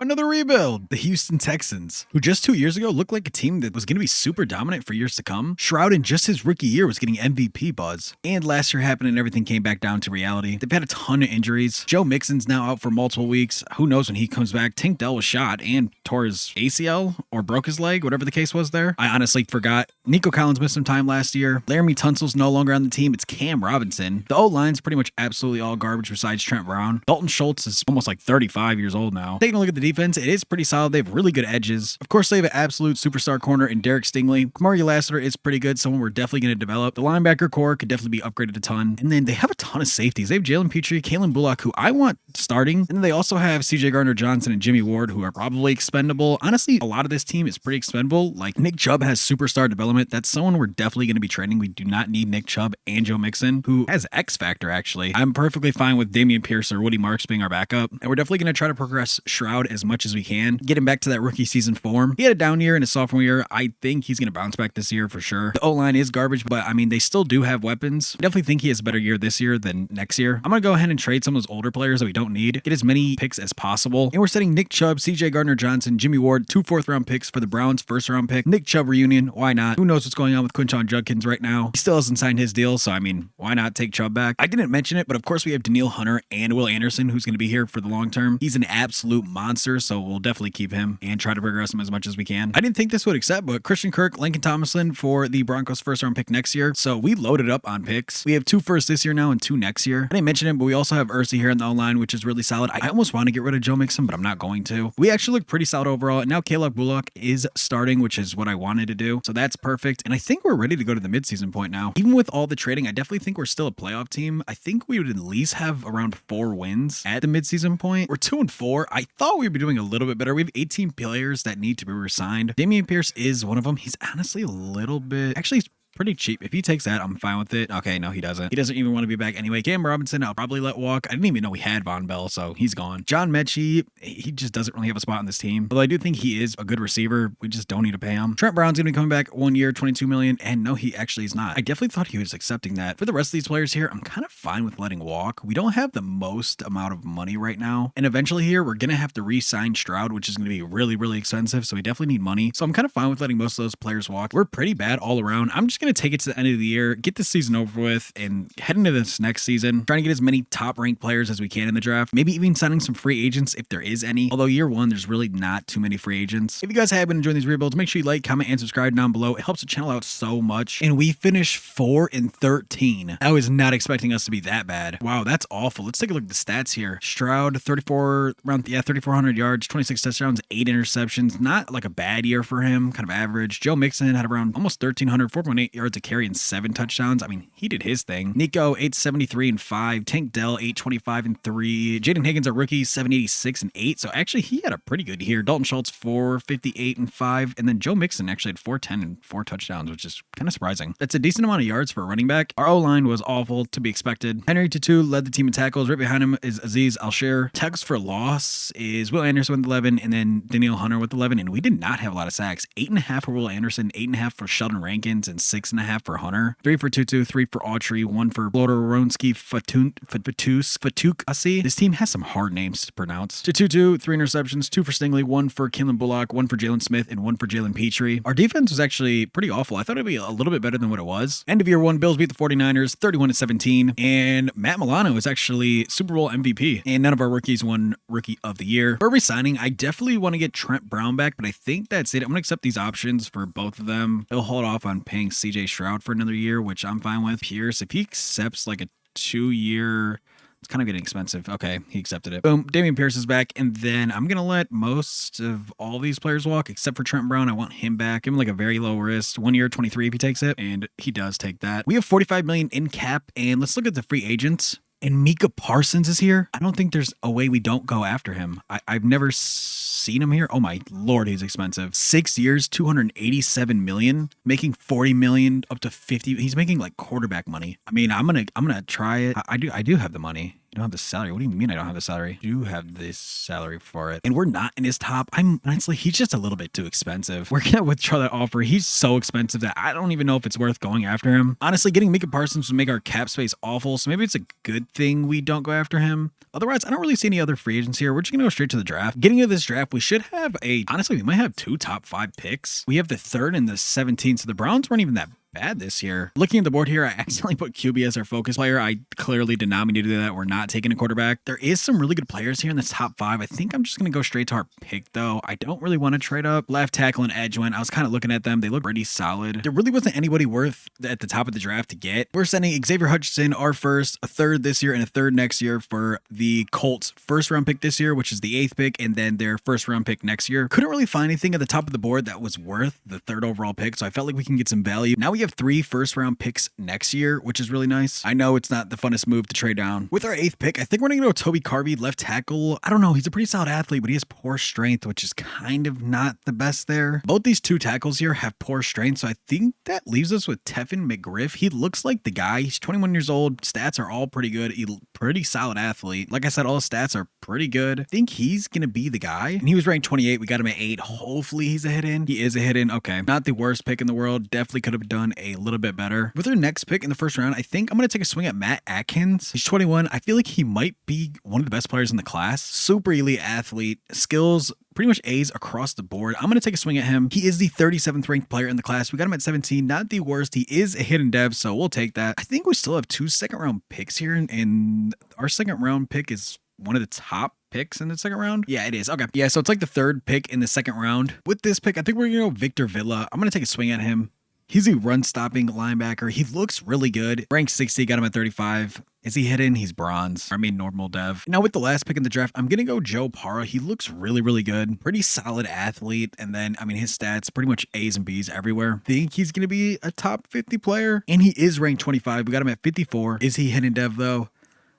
Another rebuild, the Houston Texans, who just 2 years ago looked like a team that was going to be super dominant for years to come. Shroud in just his rookie year was getting MVP buzz. And last year happened and everything came back down to reality. They've had a ton of injuries. Joe Mixon's now out for multiple weeks. Who knows when he comes back? Tank Dell was shot and tore his ACL or broke his leg, whatever the case was there. I honestly forgot. Nico Collins missed some time last year. Laramie Tunsil's no longer on the team. It's Cam Robinson. The O-line's pretty much absolutely all garbage besides Trent Brown. Dalton Schultz is almost like 35 years old now. Taking a look at the defense, it is pretty solid. They have really good edges. Of course, they have an absolute superstar corner in Derek Stingley. Kamari Lassiter is pretty good, someone we're definitely going to develop. The linebacker core could definitely be upgraded a ton. And then they have a ton of safeties. They have Jalen Petrie, Kalen Bullock, who I want starting. And then they also have CJ Gardner-Johnson and Jimmy Ward, who are probably expendable. Honestly, a lot of this team is pretty expendable. Like Nick Chubb has superstar development. That's someone we're definitely going to be training. We do not need Nick Chubb and Joe Mixon, who has X factor actually. I'm perfectly fine with Damian Pierce or Woody Marks being our backup. And we're definitely going to try to progress Shroud as much as we can. Get him back to that rookie season form. He had a down year in his sophomore year. I think he's going to bounce back this year for sure. The O-line is garbage, but I mean, they still do have weapons. Definitely think he has a better year this year than next year. I'm going to go ahead and trade some of those older players that we don't need. Get as many picks as possible. And we're setting Nick Chubb, CJ Gardner-Johnson, Jimmy Ward, 2 4th-round picks for the Browns, 1st-round pick. Nick Chubb reunion. Why not? Who knows what's going on with Quinshon Judkins right now? He still hasn't signed his deal, so I mean, why not take Chubb back? I didn't mention it, but of course we have Daniil Hunter and Will Anderson, who's going to be here for the long term. He's an absolute monster, so we'll definitely keep him and try to progress him as much as we can. I didn't think this would accept, but Christian Kirk, Lincoln Tomlinson for the Broncos 1st-round pick next year. So we loaded up on picks. We have 2 firsts this year now and 2 next year. I didn't mention it, but we also have Ursi here in the O-line, which is really solid. I almost want to get rid of Joe Mixon, but I'm not going to. We actually look pretty solid overall. And now Caleb Bullock is starting, which is what I wanted to do. So that's perfect. And I think we're ready to go to the midseason point now. Even with all the trading, I definitely think we're still a playoff team. I think we would at least have around 4 wins at the midseason point. We're 2-4. I thought we'd be doing a little bit better. We have 18 players that need to be resigned. Damian Pierce is one of them. He's honestly a little bit, actually, pretty cheap. If he takes that, I'm fine with it. Okay, no, he doesn't. He doesn't even want to be back anyway. Cam Robinson, I'll probably let walk. I didn't even know we had Von Bell, so he's gone. John Mechie, he just doesn't really have a spot in this team. Although I do think he is a good receiver. We just don't need to pay him. Trent Brown's going to be coming back 1 year, $22 million. And no, he actually is not. I definitely thought he was accepting that. For the rest of these players here, I'm kind of fine with letting walk. We don't have the most amount of money right now. And eventually here, we're going to have to re-sign Stroud, which is going to be really, really expensive. So we definitely need money. So I'm kind of fine with letting most of those players walk. We're pretty bad all around. I'm just going to take it to the end of the year, get this season over with, and head into this next season, trying to get as many top-ranked players as we can in the draft. Maybe even signing some free agents if there is any. Although year one, there's really not too many free agents. If you guys have been enjoying these rebuilds, make sure you like, comment, and subscribe down below. It helps the channel out so much. And we finished 4-13. I was not expecting us to be that bad. Wow, that's awful. Let's take a look at the stats here. Stroud, 3,400 yards, 26 touchdowns, 8 interceptions. Not like a bad year for him, kind of average. Joe Mixon had around almost 1,300, 4.8 yards a carry and 7 touchdowns. I mean, he did his thing. Nico, 873 and 5. Tank Dell, 825 and 3. Jaden Higgins, our rookie, 786 and 8. So actually, he had a pretty good year. Dalton Schultz, 458 and 5. And then Joe Mixon actually had 410 and 4 touchdowns, which is kind of surprising. That's a decent amount of yards for a running back. Our O-line was awful, to be expected. Henry Tutu led the team in tackles. Right behind him is Aziz Alshir. Tackles for loss is Will Anderson with 11, and then Daniil Hunter with 11. And we did not have a lot of sacks. 8.5 for Will Anderson, 8.5 for Sheldon Rankins, and 6.5 for Hunter. 3 for Tutu, 3 for Autry, 1 for Blodorowski, Fatukasi. This team has some hard names to pronounce. To Tutu, 3 interceptions, 2 for Stingley, 1 for Kalen Bullock, 1 for Jalen Smith, and 1 for Jalen Petrie. Our defense was actually pretty awful. I thought it'd be a little bit better than what it was. End of year 1, Bills beat the 49ers, 31-17, and Matt Milano was actually Super Bowl MVP, and none of our rookies won Rookie of the Year. For resigning, I definitely want to get Trent Brown back, but I think that's it. I'm going to accept these options for both of them. They'll hold off on paying CJ Stroud for another year, which I'm fine with. Pierce, if he accepts like a 2-year, it's kind of getting expensive. Okay, he accepted it. Boom, Damian Pierce is back, and then I'm going to let most of all these players walk, except for Trent Brown. I want him back. Give him like a very low risk. 1 year, 23 if he takes it, and he does take that. We have $45 million in cap, and let's look at the free agents. And Micah Parsons is here. I don't think there's a way we don't go after him. I've never seen him here. Oh my Lord, he's expensive. 6 years, $287 million, making $40 million up to 50. He's making like quarterback money. I mean, I'm gonna try it. I do have the money. You don't have the salary. What do you mean I don't have the salary? You have this salary for it. And we're not in his top. I'm honestly, he's just a little bit too expensive. We're going to withdraw that offer. He's so expensive that I don't even know if it's worth going after him. Honestly, getting Micah Parsons would make our cap space awful. So maybe it's a good thing we don't go after him. Otherwise, I don't really see any other free agents here. We're just going to go straight to the draft. Getting into this draft, we should have honestly, we might have 2 top 5 picks. We have the 3rd and the 17th. So the Browns weren't even that bad this year. Looking at the board here, I accidentally put QB as our focus player. I clearly did not mean to do that. We're not taking a quarterback. There is some really good players here in the top 5. I think I'm just going to go straight to our pick, though. I don't really want to trade up. Left tackle and edge went. I was kind of looking at them. They look pretty solid. There really wasn't anybody worth at the top of the draft to get. We're sending Xavier Hutchinson, our first, a 3rd this year, and a 3rd next year for the Colts' 1st round pick this year, which is the 8th pick, and then their 1st round pick next year. Couldn't really find anything at the top of the board that was worth the 3rd overall pick, so I felt like we can get some value. Now we have 3 first-round picks next year, which is really nice. I know it's not the funnest move to trade down. With our 8th pick, I think we're going to go Toby Carby, left tackle. I don't know. He's a pretty solid athlete, but he has poor strength, which is kind of not the best there. Both these 2 tackles here have poor strength, so I think that leaves us with Tevin McGriff. He looks like the guy. He's 21 years old. Stats are all pretty good. He's a pretty solid athlete. Like I said, all his stats are pretty good. I think he's going to be the guy. And he was ranked 28. We got him at 8. Hopefully he's a hit-in. He is a hit-in. Okay. Not the worst pick in the world. Definitely could have done a little bit better. With our next pick in the 1st round, I think I'm going to take a swing at Matt Atkins. He's 21. I feel like he might be one of the best players in the class. Super elite athlete. Skills, pretty much A's across the board. I'm going to take a swing at him. He is the 37th ranked player in the class. We got him at 17. Not the worst. He is a hidden dev, so we'll take that. I think we still have 2 second-round picks here, and our second-round pick is one of the top picks in the 2nd round. Yeah, it is. Okay. Yeah, so it's like the 3rd pick in the 2nd round. With this pick, I think we're going to go Victor Villa. I'm going to take a swing at him. He's a run-stopping linebacker. He looks really good. Rank 60, got him at 35. Is he hidden? He's bronze. I mean, normal dev. Now, with the last pick in the draft, I'm going to go Joe Parra. He looks really, really good. Pretty solid athlete. And then, I mean, his stats, pretty much A's and B's everywhere. Think he's going to be a top 50 player. And he is ranked 25. We got him at 54. Is he hidden dev, though?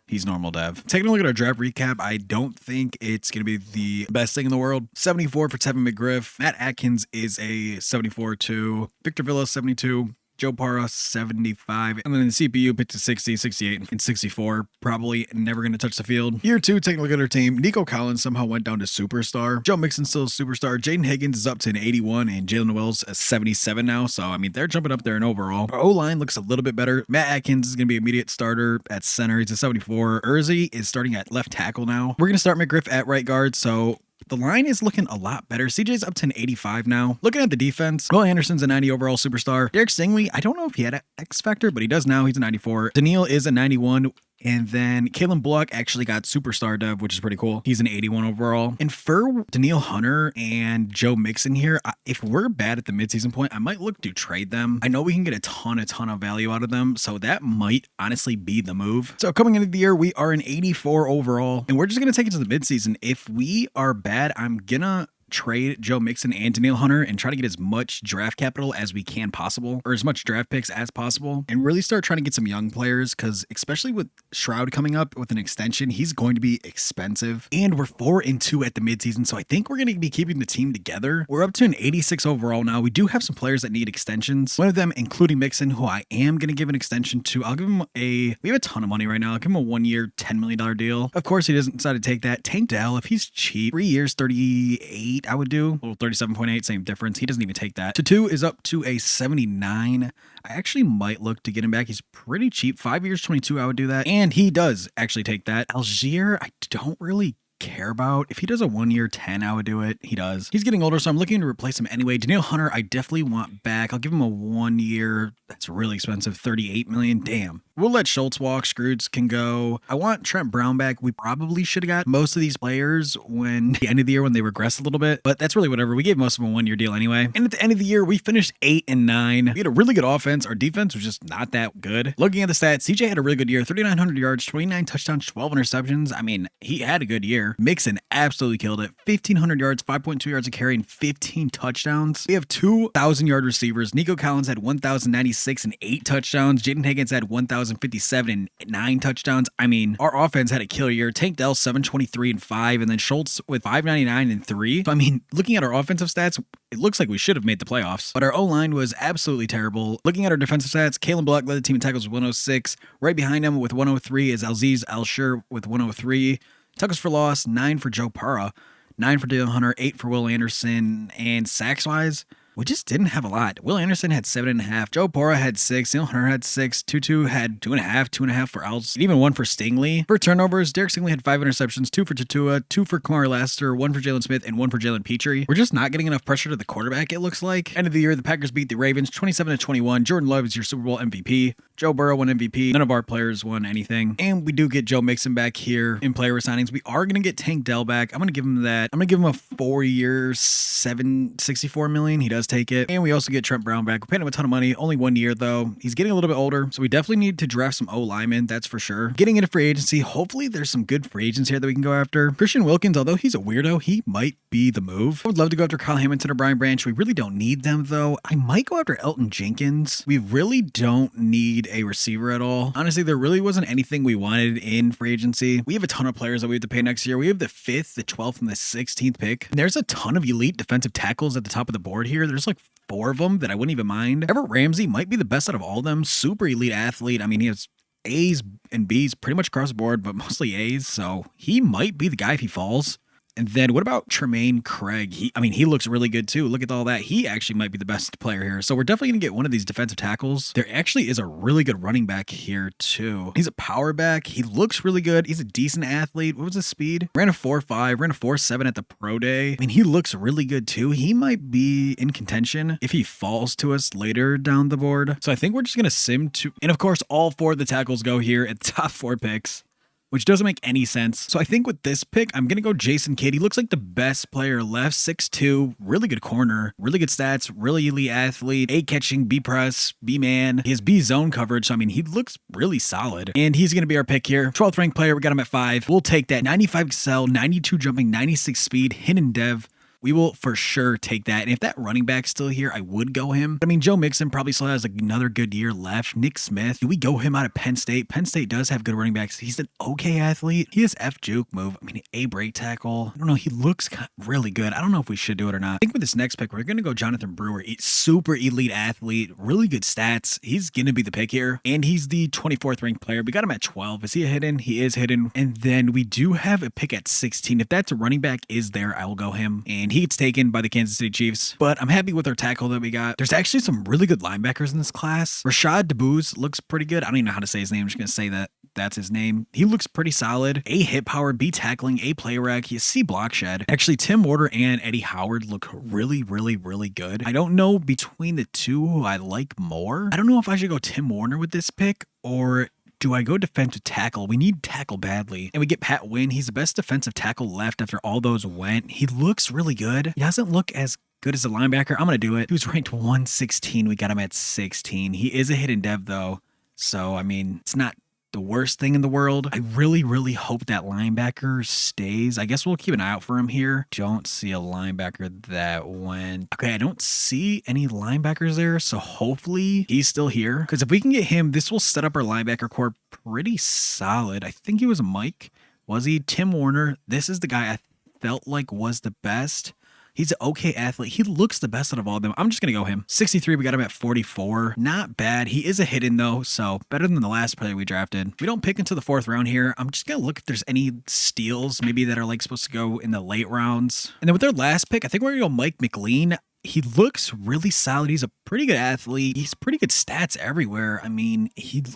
He's normal dev. Taking a look at our draft recap, I don't think it's going to be the best thing in the world. 74 for Tevin McGriff. Matt Atkins is a 74 too. Victor Villa, 72. Joe Parra, 75. And then the CPU picked to 60, 68, and 64. Probably never going to touch the field. Year 2, taking a look at our team. Nico Collins somehow went down to superstar. Joe Mixon's still a superstar. Jaden Higgins is up to an 81, and Jalen Wells a 77 now. So, I mean, they're jumping up there in overall. Our O-line looks a little bit better. Matt Atkins is going to be immediate starter at center. He's a 74. Urzi is starting at left tackle now. We're going to start McGriff at right guard, so the line is looking a lot better. CJ's up to an 85 now. Looking at the defense, Will Anderson's a 90 overall superstar. Derek Stingley, I don't know if he had an X factor, but he does now. He's a 94. Daniil is a 91. And then Kalen Bullock actually got superstar dev, which is pretty cool. He's an 81 overall. And for Daniil Hunter and Joe Mixon here, if we're bad at the midseason point, I might look to trade them. I know we can get a ton of value out of them. So that might honestly be the move. So coming into the year, we are an 84 overall. And we're just going to take it to the midseason. If we are bad, I'm going to trade Joe Mixon and Daniil Hunter and try to get as much draft capital as we can possible, or as much draft picks as possible, and really start trying to get some young players, because especially with Shroud coming up with an extension, he's going to be expensive. And we're 4-2 at the midseason, so I think we're going to be keeping the team together. We're up to an 86 overall now. We do have some players that need extensions. One of them, including Mixon, who I am going to give an extension to. I'll give him we have a ton of money right now. I'll give him a 1-year, $10 million deal. Of course, he doesn't decide to take that. Tank Dell, if he's cheap, 3 years, 38, I would do. Well, 37.8, same difference. He doesn't even take that. Tutu is up to a 79. I actually might look to get him back. He's pretty cheap. 5 years, 22, I would do that. And he does actually take that. Algier, I don't really care about. If he does a 1-year 10, I would do it. He does. He's getting older, so I'm looking to replace him anyway. Daniil Hunter, I definitely want back. I'll give him a 1-year. That's really expensive. 38 million. Damn. We'll let Schultz walk. Scrooge can go. I want Trent Brown back. We probably should have got most of these players when the end of the year when they regressed a little bit, but that's really whatever. We gave most of them a 1-year deal anyway. And at the end of the year, we finished 8-9. We had a really good offense. Our defense was just not that good. Looking at the stats, CJ had a really good year. 3,900 yards, 29 touchdowns, 12 interceptions. I mean, he had a good year. here. Mixon absolutely killed it. 1,500 yards, 5.2 yards a carry, and 15 touchdowns. We have 2,000-yard receivers. Nico Collins had 1,096 and 8 touchdowns. Jaden Higgins had 1,057 and 9 touchdowns. I mean, our offense had a killer year. Tank Dell, 723 and 5, and then Schultz with 599 and 3. So, I mean, looking at our offensive stats, it looks like we should have made the playoffs, but our O-line was absolutely terrible. Looking at our defensive stats, Kalen Block led the team in tackles with 106. Right behind him with 103 is Aziz Alshir with 103. Tackles for loss, 9 for Joe Parra, 9 for Dale Hunter, 8 for Will Anderson, and sacks-wise, we just didn't have a lot. Will Anderson had 7.5. Joe Parra had 6. Dale Hunter had 6. Tutu had 2.5. 2.5 for Alts. And even 1 for Stingley. For turnovers, Derek Stingley had 5 interceptions. 2 for Tatua. 2 for Kamari Lassiter. 1 for Jalen Smith. And 1 for Jalen Petrie. We're just not getting enough pressure to the quarterback, it looks like. End of the year, the Packers beat the Ravens 27-21. Jordan Love is your Super Bowl MVP. Joe Burrow won MVP. None of our players won anything. And we do get Joe Mixon back here in player signings. We are going to get Tank Dell back. I'm going to give him that. I'm going to give him a 4-year, $64 million. He does take it. And we also get Trent Brown back. We're paying him a ton of money. Only 1 year, though. He's getting a little bit older, so we definitely need to draft some O-linemen, that's for sure. Getting into free agency, hopefully there's some good free agents here that we can go after. Christian Wilkins, although he's a weirdo, he might be the move. I would love to go after Kyle Hamilton or Brian Branch. We really don't need them, though. I might go after Elton Jenkins. We really don't need a receiver at all. Honestly, there really wasn't anything we wanted in free agency. We have a ton of players that we have to pay next year. We have the 5th, the 12th, and the 16th pick. And there's a ton of elite defensive tackles at the top of the board here. There's like 4 of them that I wouldn't even mind. Everett Ramsey might be the best out of all of them. Super elite athlete. I mean, he has A's and B's pretty much across the board, but mostly A's. So he might be the guy if he falls. And then what about Tremaine Craig? He looks really good too. Look at all that. He actually might be the best player here. So we're definitely going to get one of these defensive tackles. There actually is a really good running back here too. He's a power back. He looks really good. He's a decent athlete. What was his speed? Ran a 4.5, ran a 4.7 at the pro day. I mean, he looks really good too. He might be in contention if he falls to us later down the board. So I think we're just going to sim to, and of course, all 4 of the tackles go here at the top 4 picks, which doesn't make any sense. So I think with this pick, I'm going to go Jason Kidd. He looks like the best player left, 6'2", really good corner, really good stats, really elite athlete, A catching, B press, B man. He has B zone coverage. So, I mean, he looks really solid. And he's going to be our pick here. 12th ranked player. We got him at 5. We'll take that. 95 excel, 92 jumping, 96 speed, hidden dev. We will for sure take that. And if that running back's still here, I would go him. I mean, Joe Mixon probably still has like another good year left. Nick Smith, do we go him out of Penn State? Penn State does have good running backs. He's an okay athlete. He has F juke move. I mean, A break tackle. I don't know. He looks really good. I don't know if we should do it or not. I think with this next pick, we're going to go Jonathan Brewer. Super elite athlete, really good stats. He's going to be the pick here. And he's the 24th ranked player. We got him at 12. Is he a hidden? He is hidden. And then we do have a pick at 16. If that's a running back is there, I will go him. And he gets taken by the Kansas City Chiefs. But I'm happy with our tackle that we got. There's actually some really good linebackers in this class. Rashad DeBooz looks pretty good. I don't even know how to say his name. I'm just going to say that that's his name. He looks pretty solid. A hit power, B tackling, A play rec, he has C block shed. Actually, Tim Warder and Eddie Howard look really, really, really good. I don't know between the two who I like more. I don't know if I should go Tim Warner with this pick or do I go defensive tackle? We need tackle badly. And we get Pat Wynn. He's the best defensive tackle left after all those went. He looks really good. He doesn't look as good as a linebacker. I'm going to do it. He was ranked 116. We got him at 16. He is a hidden dev though. So, I mean, it's not the worst thing in the world. I really, really hope that linebacker stays. I guess we'll keep an eye out for him here. Don't see a linebacker that went. Okay, I don't see any linebackers there, so hopefully he's still here. Because if we can get him, this will set up our linebacker core pretty solid. I think he was Mike. Was he? Tim Warner. This is the guy I felt like was the best. He's an okay athlete. He looks the best out of all of them. I'm just going to go him. 63, we got him at 44. Not bad. He is a hidden though, so better than the last player we drafted. We don't pick into the 4th round here. I'm just going to look if there's any steals maybe that are like supposed to go in the late rounds. And then with our last pick, I think we're going to go Mike McLean. He looks really solid. He's a pretty good athlete. He's pretty good stats everywhere. I mean, he's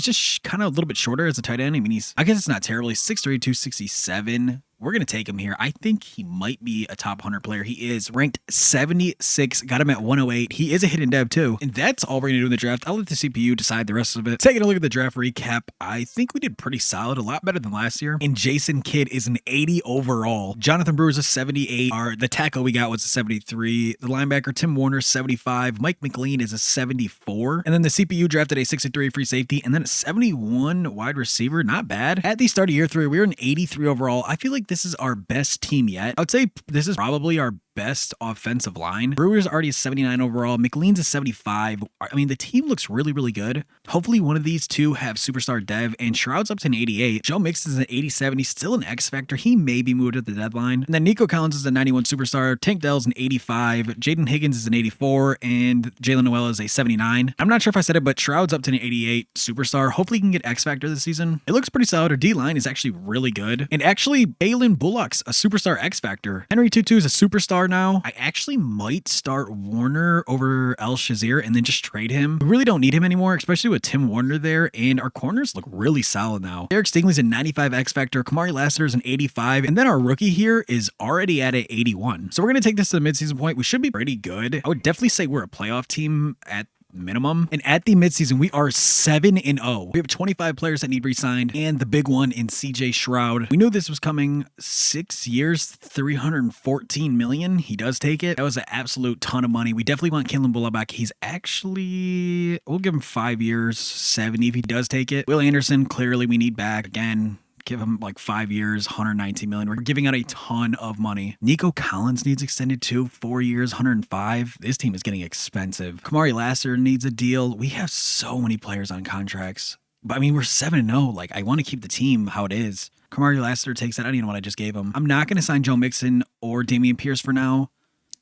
just kind of a little bit shorter as a tight end. I mean, I guess it's not terrible. He's 6'3", 267. We're going to take him here. I think he might be a top 100 player. He is ranked 76. Got him at 108. He is a hidden dev too. And that's all we're going to do in the draft. I'll let the CPU decide the rest of it. Taking a look at the draft recap, I think we did pretty solid. A lot better than last year. And Jason Kidd is an 80 overall. Jonathan Brewer is a 78. The tackle we got was a 73. The linebacker, Tim Warner, 75. Mike McLean is a 74. And then the CPU drafted a 63 free safety. And then a 71 wide receiver. Not bad. At the start of year 3, we were an 83 overall. I feel like like this is our best team yet. I would say this is probably our best offensive line. Brewer's already a 79 overall. McLean's a 75. I mean, the team looks really, really good. Hopefully one of these two have superstar dev, and Shroud's up to an 88. Joe Mixon's an 87. He's still an X factor. He may be moved at the deadline. And then Nico Collins is a 91 superstar. Tank Dell's an 85. Jaden Higgins is an 84. And Jalen Noel is a 79. I'm not sure if I said it, but Shroud's up to an 88 superstar. Hopefully he can get X factor this season. It looks pretty solid. Our D-line is actually really good. And actually, Balin Bullock's a superstar X factor. Henry Tutu is a superstar now. I actually might start Warner over El Shazier and then just trade him. We really don't need him anymore, especially with Tim Warner there. And our corners look really solid now. Derek Stingley's a 95 X factor. Kamari Lassiter is an 85. And then our rookie here is already at an 81. So we're going to take this to the midseason point. We should be pretty good. I would definitely say we're a playoff team at minimum. And at the midseason, we are 7-0. We have 25 players that need re-signed, and the big one in CJ Shroud. We knew this was coming. 6 years, 314 million. He does take it. That was an absolute ton of money. We definitely want Kalen Bullock back. He's actually, we'll give him 5 years, 70 if he does take it. Will Anderson, clearly we need back. Again, give him like 5 years, 119 million. We're giving out a ton of money. Nico Collins needs extended too. 4 years, 105. This team is getting expensive. Kamari Lassiter needs a deal. We have so many players on contracts. But I mean, we're 7-0. Like, I want to keep the team how it is. Kamari Lassiter takes that. I don't even know what I just gave him. I'm not going to sign Joe Mixon or Damian Pierce for now.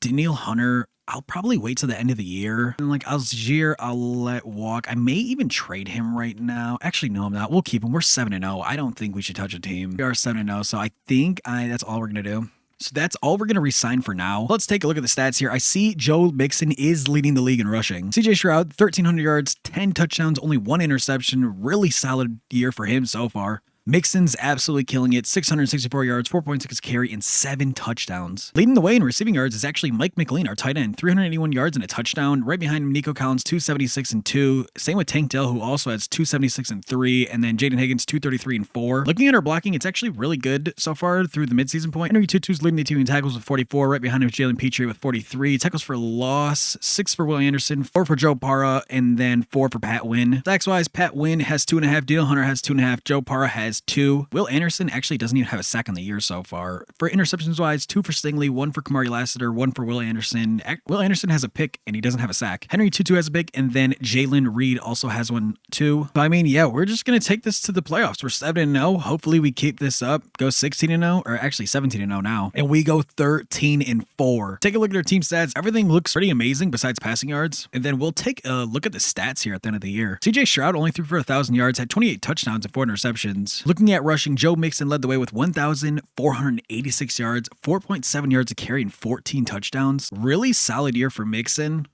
Daniil Hunter, I'll probably wait till the end of the year. And like Algier, I'll let walk. I may even trade him right now. Actually, no, I'm not. We'll keep him. We're 7-0. I don't think we should touch a team. We are 7-0, so I think that's all we're going to do. So that's all we're going to re-sign for now. Let's take a look at the stats here. I see Joe Mixon is leading the league in rushing. CJ Shroud, 1,300 yards, 10 touchdowns, only 1 interception. Really solid year for him so far. Mixon's absolutely killing it. 664 yards, 4.6 carry, and 7 touchdowns. Leading the way in receiving yards is actually Mike McLean, our tight end. 381 yards and a touchdown. Right behind him, Nico Collins, 276 and 2. Same with Tank Dell, who also has 276 and 3. And then Jaden Higgins, 233 and 4. Looking at our blocking, it's actually really good so far through the midseason point. Henry Tutu's leading the team in tackles with 44. Right behind him is Jalen Petrie with 43. Tackles for loss, 6 for Will Anderson, 4 for Joe Parra, and then 4 for Pat Wynn. Sacks-wise, Pat Wynn has 2.5. Daniil Hunter has 2.5. Joe Parra has 2. Will Anderson actually doesn't even have a sack on the year so far. For interceptions-wise, 2 for Stingley, 1 for Kamari Lassiter, 1 for Will Anderson. Will Anderson has a pick, and he doesn't have a sack. Henry Tutu has a pick, and then Jalen Reed also has one, too. So, I mean, yeah, we're just going to take this to the playoffs. We're 7-0. Hopefully, we keep this up, go 16-0, or actually 17-0 now, and we go 13-4. Take a look at our team stats. Everything looks pretty amazing besides passing yards, and then we'll take a look at the stats here at the end of the year. CJ Shroud only threw for 1,000 yards, had 28 touchdowns and 4 interceptions. Looking at rushing, Joe Mixon led the way with 1,486 yards, 4.7 yards a carry, and 14 touchdowns. Really solid year for Mixon.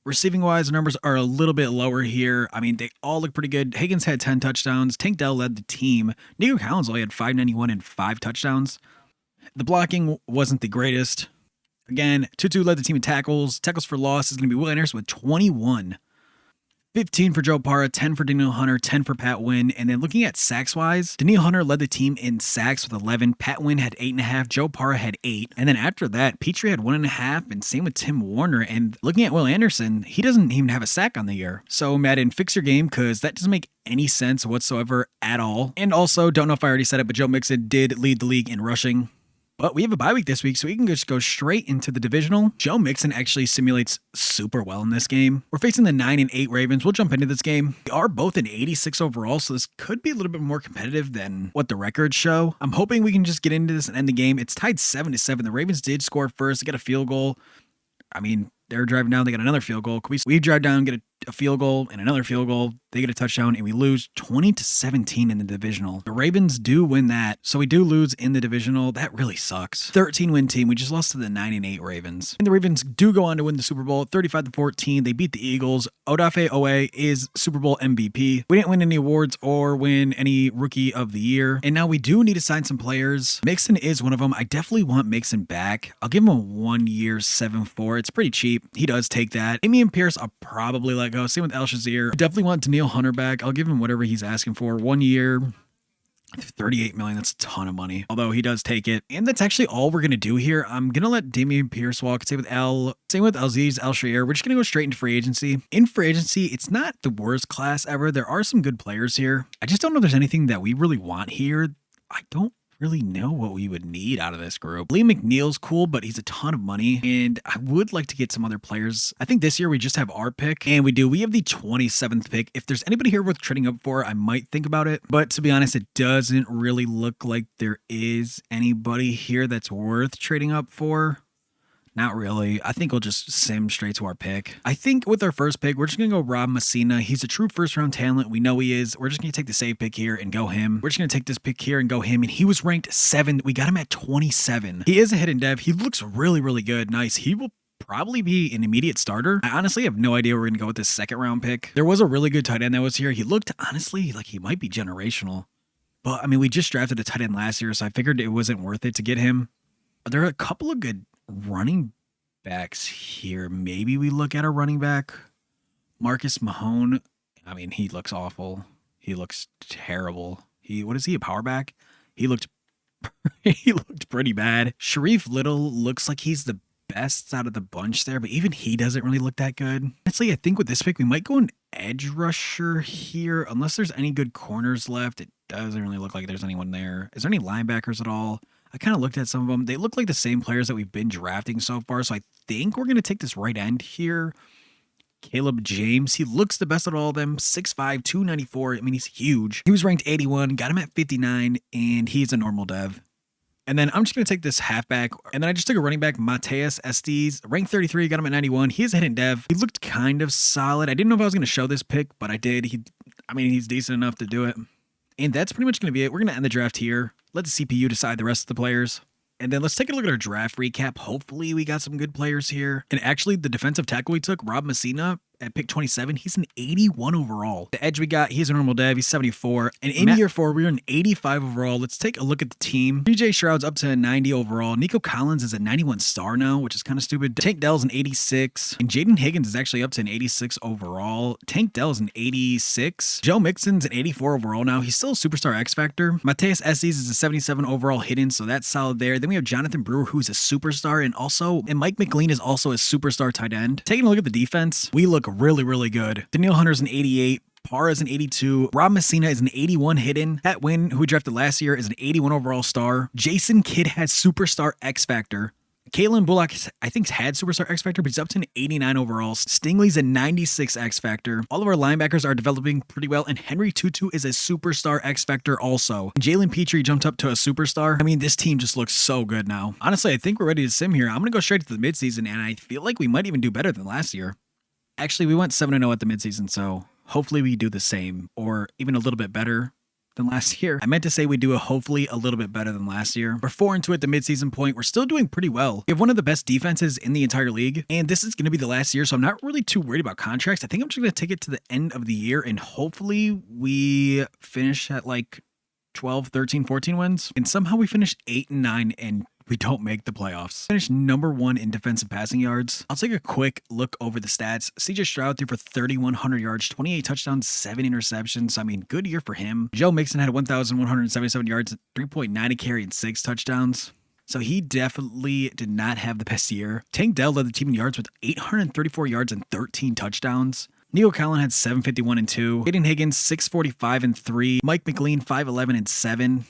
Receiving wise, the numbers are a little bit lower here. I mean, they all look pretty good. Higgins had 10 touchdowns. Tank Dell led the team. Nico Collins only had 591 and 5 touchdowns. The blocking wasn't the greatest. Again, Tutu led the team in tackles. Tackles for loss is going to be Will Anderson with 21. 15 for Joe Parra, 10 for Daniil Hunter, 10 for Pat Wynn. And then looking at sacks-wise, Daniil Hunter led the team in sacks with 11. Pat Wynn had 8.5. Joe Parra had 8. And then after that, Petrie had 1.5, and same with Tim Warner. And looking at Will Anderson, he doesn't even have a sack on the year. So Madden, fix your game, because that doesn't make any sense whatsoever at all. And also, don't know if I already said it, but Joe Mixon did lead the league in rushing. But we have a bye week this week, so we can just go straight into the divisional. Joe Mixon actually simulates super well in this game. We're facing the 9-8 Ravens. We'll jump into this game. We are both an 86 overall, so this could be a little bit more competitive than what the records show. I'm hoping we can just get into this and end the game. It's tied 7-7. The Ravens did score first. They got a field goal. I mean, they're driving down. They got another field goal. We drive down, get a field goal and another field goal. They get a touchdown, and we lose 20-17 in the divisional. The Ravens do win that, so we do lose in the divisional. That really sucks. 13-win team. We just lost to the 9-8 Ravens. And the Ravens do go on to win the Super Bowl, 35-14. They beat the Eagles. Odafe Owe is Super Bowl MVP. We didn't win any awards or win any Rookie of the Year. And now we do need to sign some players. Mixon is one of them. I definitely want Mixon back. I'll give him a 1 year, 7-4. It's pretty cheap. He does take that. Damian Pierce, I'll probably let go. Same with El Shazier. Definitely want Daniil Hunter back. I'll give him whatever he's asking for. 1 year, 38 million. That's a ton of money. Although he does take it. And that's actually all we're going to do here. I'm going to let Damian Pierce walk. Same with Aziz Al-Shaair. We're just going to go straight into free agency. In free agency, it's not the worst class ever. There are some good players here. I just don't know if there's anything that we really want here. I don't really know what we would need out of this group. Lee McNeil's cool, but he's a ton of money, and I would like to get some other players. I think this year we just have our pick, and we have the 27th pick. If there's anybody here worth trading up for, I might think about it, but to be honest, it doesn't really look like there is anybody here that's worth trading up for. Not really. I think we'll just sim straight to our pick. I think with our first pick, we're just going to go Rob Messina. He's a true first-round talent. We know he is. We're just going to take the safe pick here and go him. We're just going to take this pick here and go him. And he was ranked 7. We got him at 27. He is a hidden dev. He looks really, really good. Nice. He will probably be an immediate starter. I honestly have no idea where we're going to go with this second-round pick. There was a really good tight end that was here. He looked, honestly, like he might be generational. But, I mean, we just drafted a tight end last year, so I figured it wasn't worth it to get him. There are a couple of good running backs here. Maybe we look at a running back. Marcus Mahone. I mean, he looks awful. He looks terrible. What is he, a power back? He looked pretty bad. Sharif Little looks like he's the best out of the bunch there, but even he doesn't really look that good. Honestly, I think with this pick, we might go an edge rusher here, unless there's any good corners left. It doesn't really look like there's anyone there. Is there any linebackers at all? I kind of looked at some of them. They look like the same players that we've been drafting so far, so I think we're going to take this right end here. Caleb James, he looks the best of all of them. 6'5", 294. I mean, he's huge. He was ranked 81, got him at 59, and he's a normal dev. And then I'm just going to take this halfback, and then I just took a running back, Mateus Estes, ranked 33, got him at 91. He is a hidden dev. He looked kind of solid. I didn't know if I was going to show this pick, but I did. He's decent enough to do it. And that's pretty much going to be it. We're going to end the draft here. Let the CPU decide the rest of the players. And then let's take a look at our draft recap. Hopefully we got some good players here. And actually, the defensive tackle we took, Rob Messina, at pick 27, he's an 81 overall. The edge we got, he's a normal dev, he's 74. And in year 4, we were an 85 overall. Let's take a look at the team. PJ Shroud's up to a 90 overall. Nico Collins is a 91 star now, which is kind of stupid. Tank Dell's an 86. And Jaden Higgins is actually up to an 86 overall. Tank Dell's an 86. Joe Mixon's an 84 overall now. He's still a superstar X Factor. Mateus Estes is a 77 overall hidden, so that's solid there. Then we have Jonathan Brewer, who's a superstar, and Mike McLean is also a superstar tight end. Taking a look at the defense, we look really, really good. Daniil Hunter's an 88. Parr is an 82. Rob Messina is an 81 hidden. Pat Wynn, who we drafted last year, is an 81 overall star. Jason Kidd has superstar X Factor. Kalen Bullock, I think, had superstar X Factor, but he's up to an 89 overall. Stingley's a 96 X Factor. All of our linebackers are developing pretty well, and Henry Tutu is a superstar X Factor also. Jalen Petrie jumped up to a superstar. I mean, this team just looks so good now. Honestly, I think we're ready to sim here. I'm going to go straight to the midseason, and I feel like we might even do better than last year. Actually, we went 7-0 at the midseason, so hopefully we do the same, or even a little bit better than last year. I meant to say we do hopefully a little bit better than last year. We're 4-2 at the midseason point. We're still doing pretty well. We have one of the best defenses in the entire league, and this is going to be the last year, so I'm not really too worried about contracts. I think I'm just going to take it to the end of the year, and hopefully we finish at like 12, 13, 14 wins, and somehow we finish 8-9 and we don't make the playoffs. Finished number 1 in defensive passing yards. I'll take a quick look over the stats. CJ Stroud threw for 3,100 yards, 28 touchdowns, 7 interceptions. I mean, good year for him. Joe Mixon had 1,177 yards, 3.9 a carry, and 6 touchdowns. So he definitely did not have the best year. Tank Dell led the team in yards with 834 yards and 13 touchdowns. Nico Collins had 751 and 2. Jaden Higgins 645 and 3. Mike McLean 511 and 7.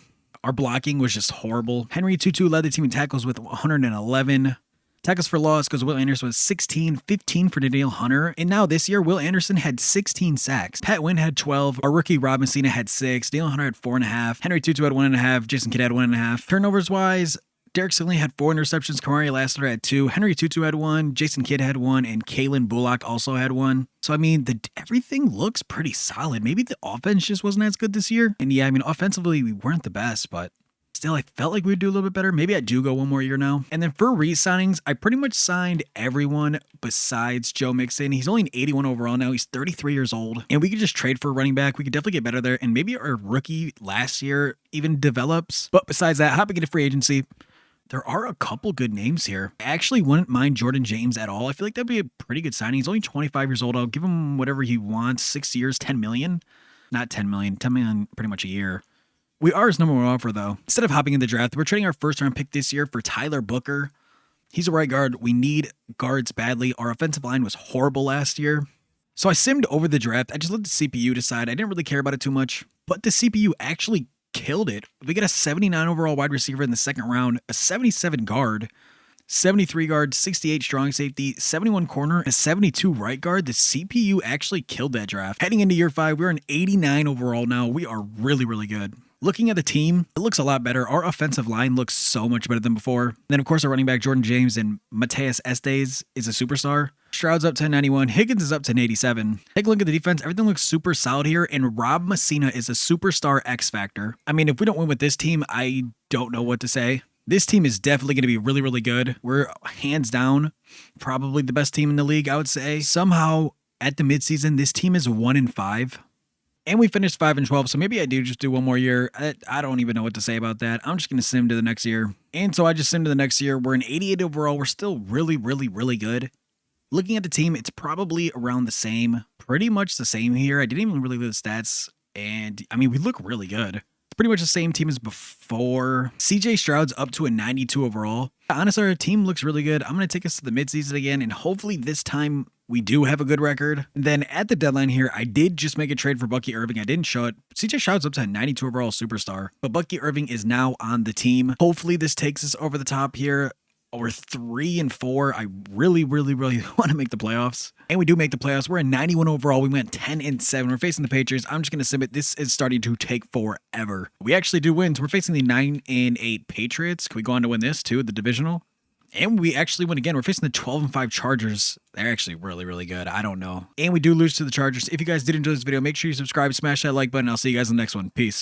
Our blocking was just horrible. Henry Tutu led the team in tackles with 111. Tackles for loss goes Will Anderson with 16, 15 for Daniil Hunter. And now this year, Will Anderson had 16 sacks. Pat Wynn had 12. Our rookie Rob Messina had 6. Daniil Hunter had 4.5. Henry Tutu had 1.5. Jason Kidd had 1.5. Turnovers wise, Derek Stingley had 4 interceptions. Kamari Lassiter had 2. Henry Tutu had 1. Jason Kidd had 1. And Kalen Bullock also had 1. So, I mean, everything looks pretty solid. Maybe the offense just wasn't as good this year. And yeah, I mean, offensively, we weren't the best, but still, I felt like we'd do a little bit better. Maybe I do go one more year now. And then for re-signings, I pretty much signed everyone besides Joe Mixon. He's only an 81 overall now. He's 33 years old. And we could just trade for a running back. We could definitely get better there. And maybe our rookie last year even develops. But besides that, hopping into free agency, there are a couple good names here. I actually wouldn't mind Jordan James at all. I feel like that'd be a pretty good signing. He's only 25 years old. I'll give him whatever he wants. 6 years, 10 million. Not 10 million. 10 million pretty much a year. We are his number 1 offer, though. Instead of hopping in the draft, we're trading our first-round pick this year for Tyler Booker. He's a right guard. We need guards badly. Our offensive line was horrible last year. So I simmed over the draft. I just let the CPU decide. I didn't really care about it too much. But the CPU actually killed it. We get a 79 overall wide receiver in the second round, a 77 guard, 73 guard, 68 strong safety, 71 corner, and a 72 right guard. The CPU actually killed that draft. Heading into year 5, we're an 89 overall now. We are really, really good. Looking at the team, it looks a lot better. Our offensive line looks so much better than before. Then, of course, our running back, Jordan James, and Mateus Estes is a superstar. Stroud's up to 91. Higgins is up to 87. Take a look at the defense. Everything looks super solid here, and Rob Messina is a superstar X factor. I mean, if we don't win with this team, I don't know what to say. This team is definitely going to be really, really good. We're hands down probably the best team in the league, I would say. Somehow, at the midseason, this team is 1-5. And we finished 5-12, so maybe I do just do one more year. I don't even know what to say about that. I'm just going to sim to the next year. And so I just sim to the next year. We're an 88 overall. We're still really, really, really good. Looking at the team, it's probably around the same. Pretty much the same here. I didn't even really look at the stats. And, I mean, we look really good. It's pretty much the same team as before. CJ Stroud's up to a 92 overall. Honestly, our team looks really good. I'm going to take us to the midseason again, and hopefully this time we do have a good record. Then at the deadline here, I did just make a trade for Bucky Irving. I didn't show it. CJ Stroud's up to a 92 overall superstar, but Bucky Irving is now on the team. Hopefully this takes us over the top here. We're 3-4. I really, really, really want to make the playoffs. And we do make the playoffs. We're a 91 overall. We went 10-7. We're facing the Patriots. I'm just going to submit. This is starting to take forever. We actually do win. So we're facing the 9-8 Patriots. Can we go on to win this too, the divisional? And we actually win again. We're facing the 12-5 Chargers. They're actually really, really good. I don't know. And we do lose to the Chargers. If you guys did enjoy this video, make sure you subscribe, smash that like button. I'll see you guys in the next one. Peace.